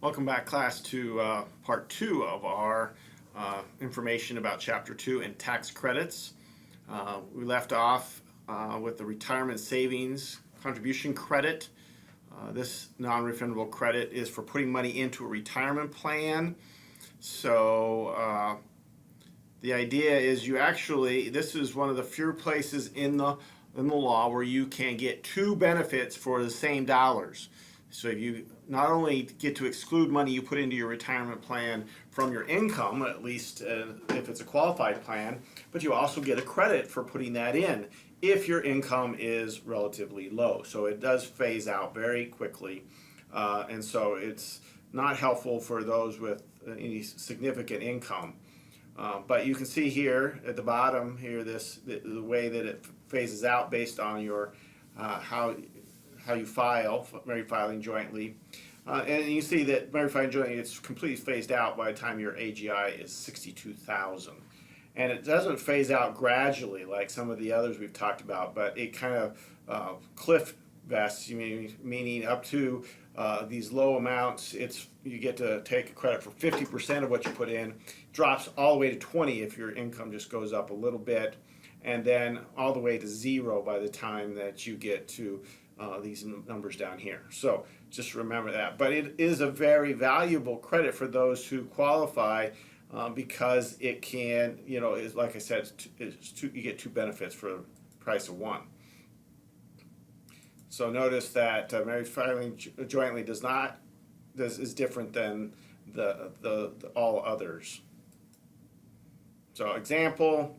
Welcome back, class, to part 2 of our information about Chapter 2 and tax credits. We left off with the retirement savings contribution credit. This non-refundable credit is for putting money into a retirement plan. So the idea is this is one of the few places in the law where you can get two benefits for the same dollars. So you not only get to exclude money you put into your retirement plan from your income, at least if it's a qualified plan, but you also get a credit for putting that in if your income is relatively low. So it does phase out very quickly, and so it's not helpful for those with any significant income. But you can see here at the bottom here the way that it phases out based on your how you file, married filing jointly. And you see that married filing jointly, it's completely phased out by the time your AGI is 62,000. And it doesn't phase out gradually like some of the others we've talked about, but it kind of cliff vests, meaning up to these low amounts, you get to take a credit for 50% of what you put in, drops all the way to 20 if your income just goes up a little bit, and then all the way to 0 by the time that you get to these numbers down here. So just remember that. But it is a very valuable credit for those who qualify because it can, is, like I said, you get two benefits for the price of one. So notice that married filing jointly is different than the all others. So example,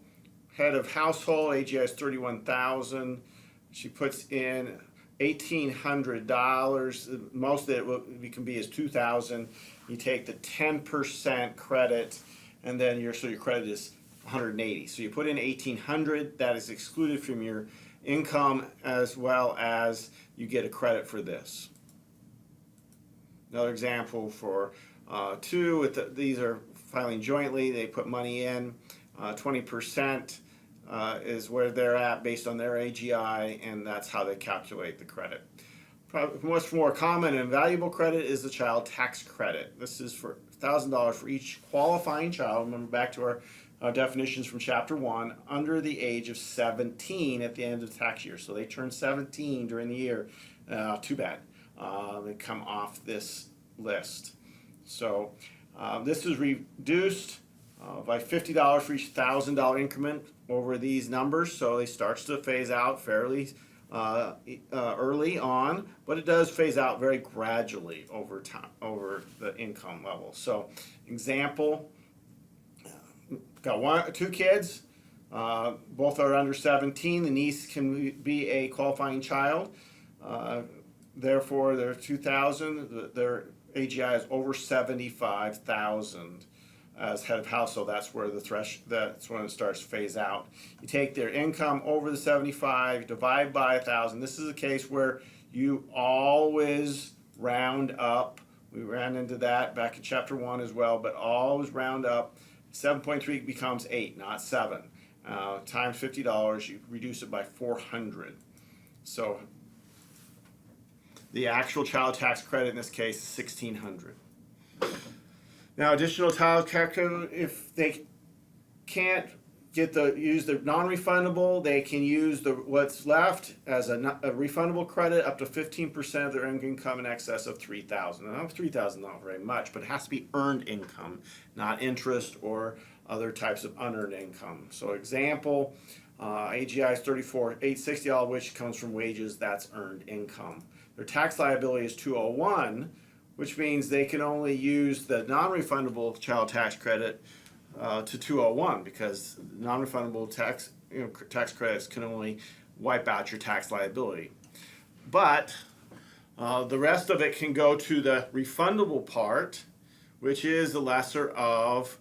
head of household, AGI is 31,000. She puts in $1,800. Most of it can be as 2,000. You take the 10% credit, and then your credit is 180. So you put in 1,800. That is excluded from your income, as well as you get a credit for this. Another example for 2. These are filing jointly. They put money in. 20%. Is where they're at based on their AGI, and that's how they calculate the credit. Probably much more common and valuable credit is the child tax credit. This is for $1,000 for each qualifying child. Remember back to our definitions from Chapter 1, under the age of 17 at the end of the tax year. So they turn 17 during the year. Too bad. They come off this list. So this is reduced by $50 for each $1,000 increment over these numbers, so it starts to phase out fairly early on, but it does phase out very gradually over time, over the income level. So, example, got two kids, both are under 17. The niece can be a qualifying child. Therefore, they're 2,000. Their AGI is over 75,000. As head of household, that's where that's when it starts to phase out. You take their income over the 75, divide by 1,000. This is a case where you always round up. We ran into that back in Chapter 1 as well, but always round up. 7.3 becomes 8, not 7. Times $50, you reduce it by 400. So the actual child tax credit in this case is $1,600. Now, additional child tax credit, if they can't use the non-refundable, they can use what's left as a refundable credit up to 15% of their income in excess of $3,000. Now, $3,000 not very much, but it has to be earned income, not interest or other types of unearned income. So, example, AGI is $34,860, all of which comes from wages. That's earned income. Their tax liability is $201. Which means they can only use the non-refundable child tax credit to 201 because non-refundable tax credits can only wipe out your tax liability. But the rest of it can go to the refundable part, which is the lesser of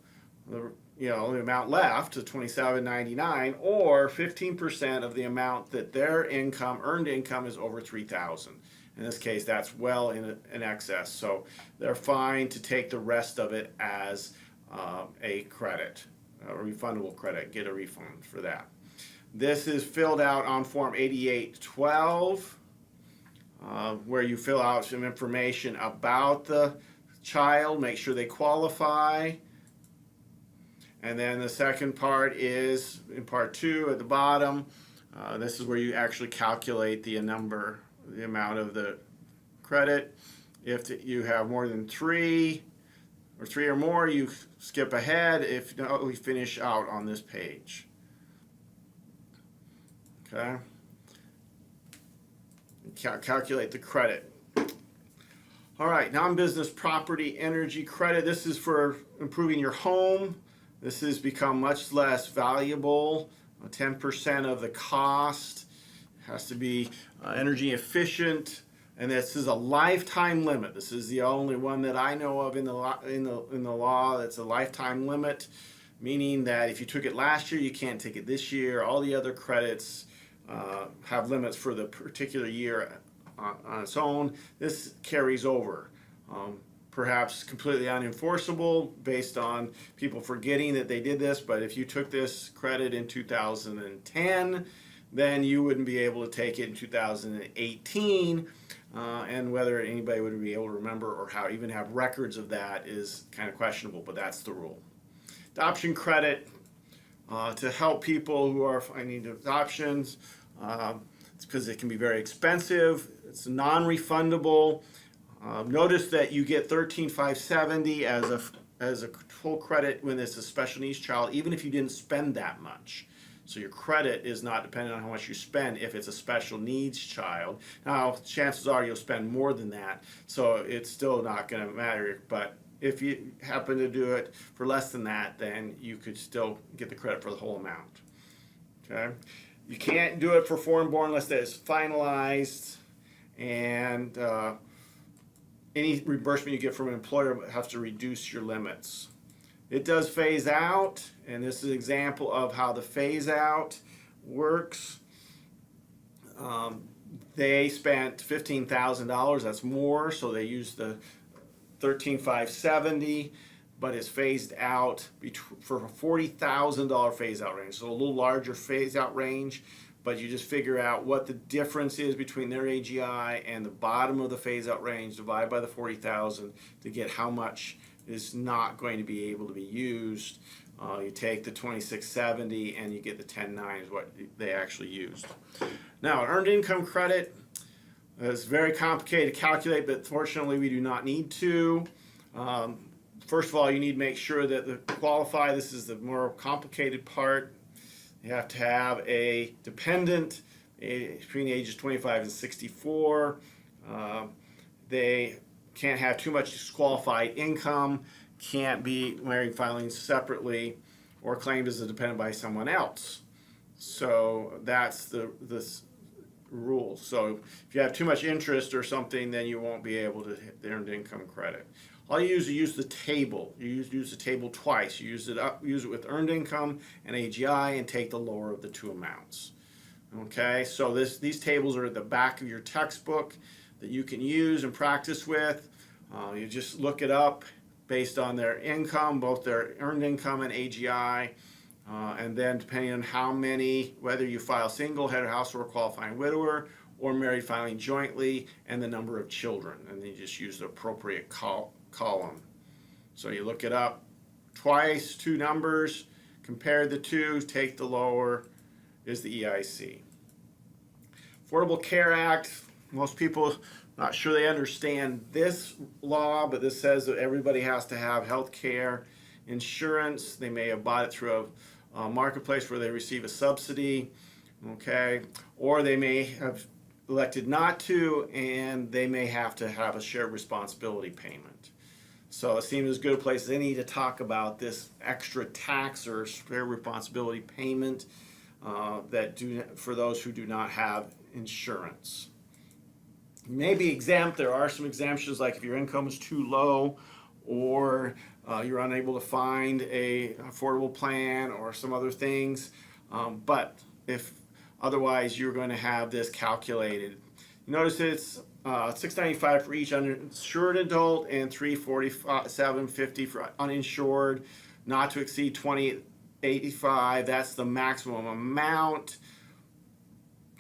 the amount left, to $27.99, or 15% of the amount that their earned income is over $3,000. In this case, that's well in excess, so they're fine to take the rest of it as a credit, a refundable credit, get a refund for that. This is filled out on Form 8812, where you fill out some information about the child, make sure they qualify. And then the second part is in part 2 at the bottom. This is where you actually calculate the amount of the credit. If you have more than 3 or 3 or more, you skip ahead. If not, we finish out on this page. Okay. Calculate the credit. All right, non-business property energy credit. This is for improving your home. This has become much less valuable. 10% of the cost has to be energy efficient, and this is a lifetime limit. This is the only one that I know of in the law that's a lifetime limit, meaning that if you took it last year, you can't take it this year. All the other credits have limits for the particular year on its own. This carries over. Perhaps completely unenforceable based on people forgetting that they did this, but if you took this credit in 2010, then you wouldn't be able to take it in 2018, and whether anybody would be able to remember or even have records of that is kind of questionable, but that's the rule. Adoption credit to help people who are finding adoptions. It's because it can be very expensive. It's non-refundable. Notice that you get $13,570 as a full credit when it's a special needs child, even if you didn't spend that much. So your credit is not dependent on how much you spend if it's a special needs child. Now, chances are you'll spend more than that, so it's still not going to matter. But if you happen to do it for less than that, then you could still get the credit for the whole amount. Okay? You can't do it for foreign-born unless that is finalized, and any reimbursement you get from an employer has to reduce your limits. It does phase out, and this is an example of how the phase out works. They spent $15,000, that's more, so they used the $13,570, but it's phased out for a $40,000 phase out range, so a little larger phase out range. But you just figure out what the difference is between their AGI and the bottom of the phase-out range, divide by the 40,000 to get how much is not going to be able to be used. You take the 2670 and you get the 10.9 is what they actually used. Now, earned income credit is very complicated to calculate, but fortunately we do not need to. First of all, you need to make sure that the qualify. This is the more complicated part. You have to have a dependent between the ages 25 and 64. They can't have too much disqualified income, can't be married filing separately, or claimed as a dependent by someone else. So that's the rule. So if you have too much interest or something, then you won't be able to hit the earned income credit. All you use the table. You use the table twice. You use it with earned income and AGI, and take the lower of the two amounts. Okay, so these tables are at the back of your textbook that you can use and practice with. You just look it up based on their income, both their earned income and AGI, and then depending on how many, whether you file single, head of household, qualifying widower, or married filing jointly, and the number of children, and then you just use the appropriate column. So you look it up twice, two numbers, compare the two, take the lower is the EIC. Affordable Care Act, most people not sure they understand this law, but this says that everybody has to have health care insurance. They may have bought it through a marketplace where they receive a subsidy, okay, or they may have elected not to, and they may have to have a shared responsibility payment. So it seems as good a place as any to talk about this extra tax or shared responsibility payment for those who do not have insurance. You may be exempt. There are some exemptions, like if your income is too low, or you're unable to find an affordable plan or some other things. But if otherwise, you're going to have this calculated. Notice it's $695 for each uninsured adult and $347.50 for uninsured, not to exceed $2,085. That's the maximum amount,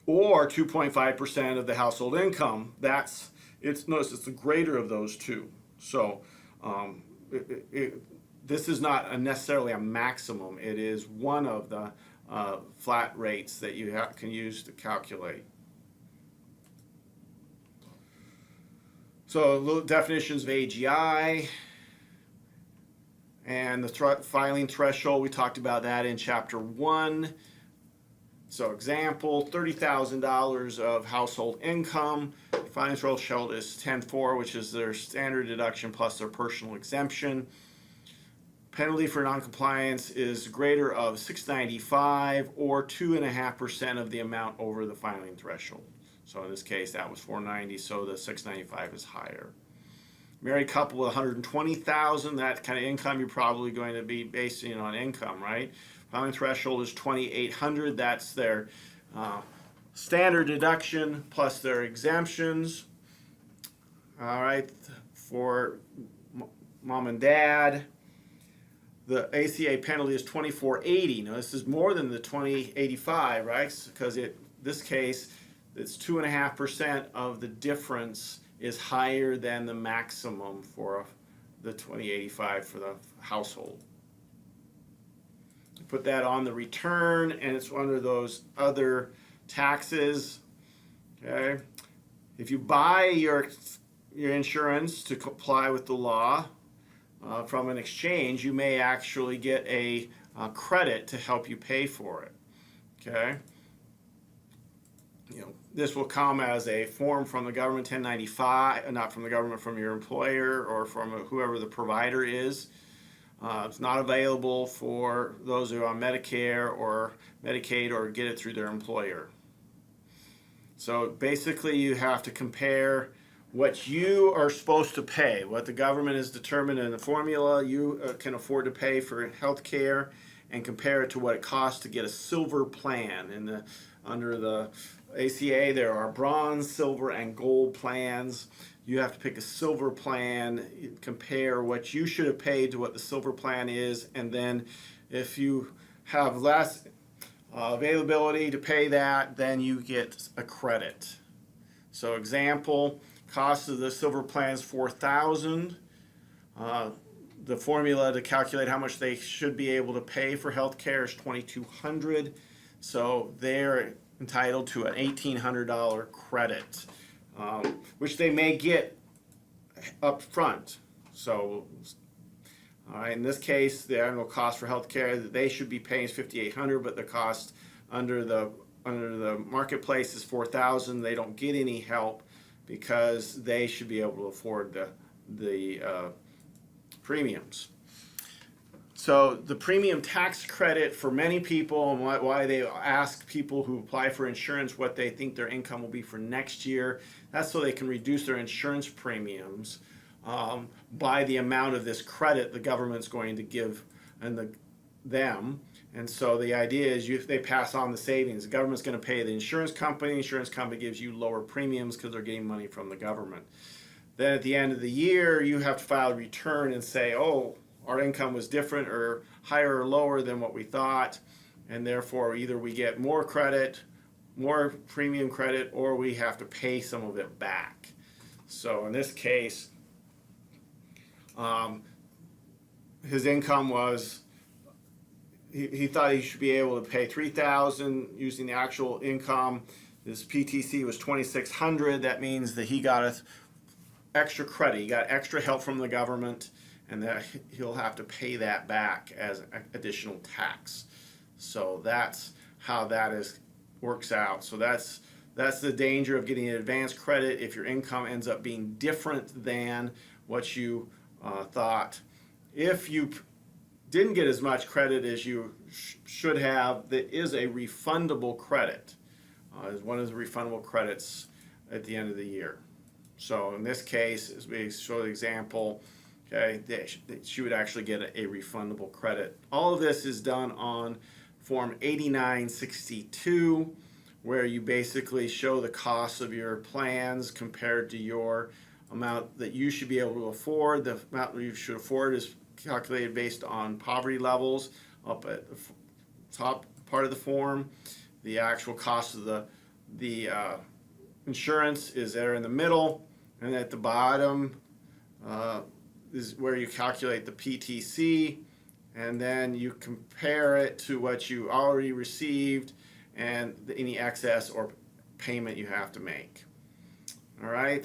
or 2.5% of the household income. Notice it's the greater of those two. So This is not necessarily a maximum. It is one of the flat rates that you can use to calculate. So little definitions of AGI and the filing threshold. We talked about that in chapter 1. So example, $30,000 of household income. Filing threshold is 10.4, which is their standard deduction plus their personal exemption. Penalty for noncompliance is greater of $695 or 2.5% of the amount over the filing threshold. So in this case, that was $490, so the $695 is higher. Married couple with $120,000, that kind of income you're probably going to be basing it on income, right? Filing threshold is $2,800. That's their standard deduction plus their exemptions. All right, for mom and dad, the ACA penalty is $2,480. Now this is more than the $2,085, right? Because this case, it's 2.5% of the difference is higher than the maximum for the $2,085 for the household. Put that on the return, and it's under those other taxes. Okay, if you buy your insurance to comply with the law from an exchange, you may actually get a credit to help you pay for it. Okay. This will come as a form from the government, 1095, not from the government, from your employer or from whoever the provider is. It's not available for those who are on Medicare or Medicaid or get it through their employer. So basically you have to compare what you are supposed to pay, what the government has determined in the formula you can afford to pay for health care, and compare it to what it costs to get a silver plan. Under the ACA, there are bronze, silver, and gold plans. You have to pick a silver plan, compare what you should have paid to what the silver plan is, and then if you have less availability to pay that, then you get a credit. So example, cost of the silver plan is $4,000. The formula to calculate how much they should be able to pay for health care is $2,200. So they're entitled to an $1,800 credit, which they may get up front. So in this case, the annual cost for health care that they should be paying is $5,800, but the cost under the marketplace is $4,000. They don't get any help because they should be able to afford the premiums. So the premium tax credit for many people, and why they ask people who apply for insurance what they think their income will be for next year, that's so they can reduce their insurance premiums by the amount of this credit the government's going to give them. And so the idea is if they pass on the savings, the government's going to pay the insurance company gives you lower premiums because they're getting money from the government. Then at the end of the year, you have to file a return and say, oh, our income was different or higher or lower than what we thought, and therefore either we get more credit, more premium credit, or we have to pay some of it back. So in this case, his income was, he thought he should be able to pay $3,000 using the actual income. His PTC was $2,600. That means that he got extra credit. He got extra help from the government, and that he'll have to pay that back as additional tax. So that's how that works out. So that's the danger of getting an advance credit if your income ends up being different than what you thought. If you didn't get as much credit as you should have, that is a refundable credit. Is one of the refundable credits at the end of the year. So in this case, as we show the example, okay, she would actually get a refundable credit. All of this is done on Form 8962, where you basically show the cost of your plans compared to your amount that you should be able to afford. The amount that you should afford is calculated based on poverty levels up at the top part of the form. The actual cost of the insurance is there in the middle, and at the bottom is where you calculate the PTC, and then you compare it to what you already received and any excess or payment you have to make. All right,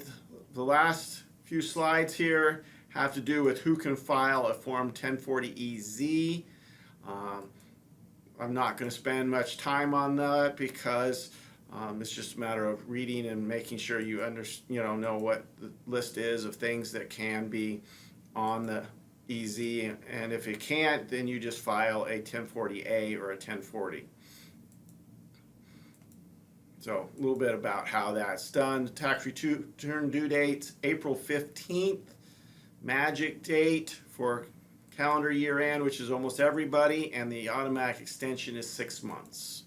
the last few slides here have to do with who can file a Form 1040EZ. I'm not going to spend much time on that because it's just a matter of reading and making sure you know what the list is of things that can be on the EZ, and if it can't, then you just file a 1040A or a 1040. So a little bit about how that's done. Tax return due dates, April 15th. Magic date for calendar year end, which is almost everybody, and the automatic extension is 6 months.